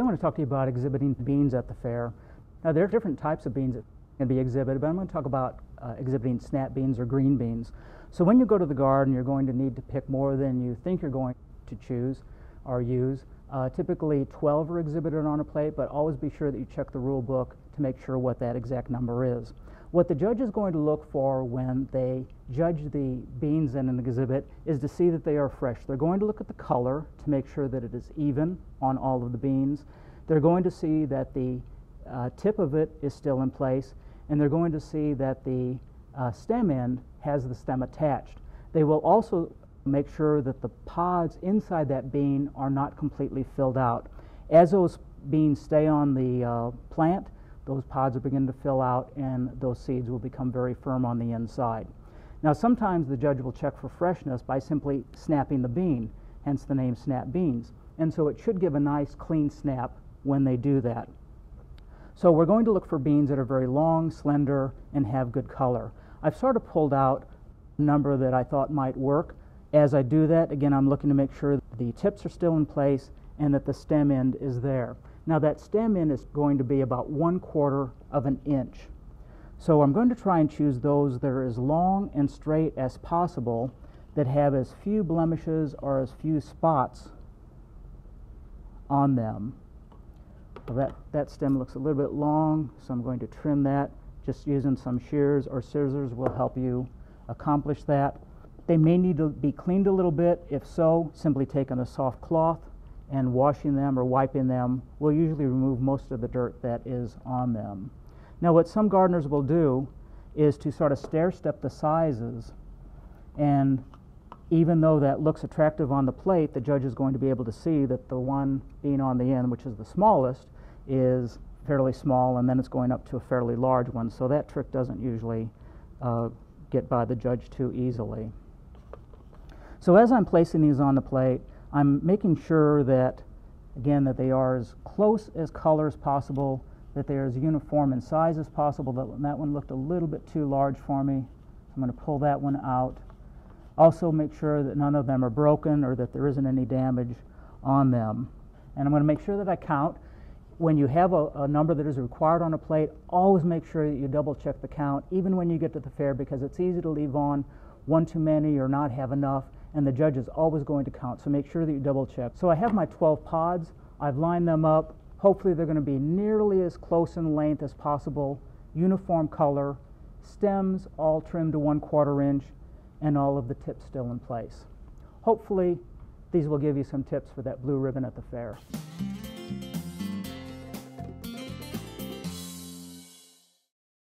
Today I want to talk to you about exhibiting beans at the fair. Now there are different types of beans that can be exhibited, but I'm going to talk about exhibiting snap beans or green beans. So when you go to the garden, you're going to need to pick more than you think you're going to choose or use. Typically 12 are exhibited on a plate, but always be sure that you check the rule book to make sure what that exact number is. What the judge is going to look for when they judge the beans in an exhibit is to see that they are fresh. They're going to look at the color to make sure that it is even on all of the beans. They're going to see that the tip of it is still in place, and they're going to see that the stem end has the stem attached. They will also make sure that the pods inside that bean are not completely filled out. As those beans stay on the plant, those pods will begin to fill out and those seeds will become very firm on the inside. Now sometimes the judge will check for freshness by simply snapping the bean, hence the name snap beans. And so it should give a nice clean snap when they do that. So we're going to look for beans that are very long, slender, and have good color. I've sort of pulled out a number that I thought might work. As I do that, again, I'm looking to make sure the tips are still in place and that the stem end is there. Now that stem end is going to be about 1/4 of an inch. So I'm going to try and choose those that are as long and straight as possible, that have as few blemishes or as few spots on them. Well, that stem looks a little bit long, so I'm going to trim that. Just using some shears or scissors will help you accomplish that. They may need to be cleaned a little bit. If so, simply taking a soft cloth and washing them or wiping them will usually remove most of the dirt that is on them. Now what some gardeners will do is to sort of stair-step the sizes, and even though that looks attractive on the plate, the judge is going to be able to see that the one being on the end, which is the smallest, is fairly small, and then it's going up to a fairly large one. So that trick doesn't usually get by the judge too easily. So as I'm placing these on the plate, I'm making sure that, again, that they are as close as color as possible, that they are as uniform in size as possible. That one looked a little bit too large for me. I'm going to pull that one out. Also make sure that none of them are broken or that there isn't any damage on them. And I'm going to make sure that I count. When you have a number that is required on a plate, always make sure that you double check the count, even when you get to the fair, because it's easy to leave on one too many or not have enough, and the judge is always going to count, so make sure that you double check. So I have my 12 pods. I've lined them up. Hopefully they're going to be nearly as close in length as possible, uniform color, stems all trimmed to 1/4 inch, and all of the tips still in place. Hopefully these will give you some tips for that blue ribbon at the fair.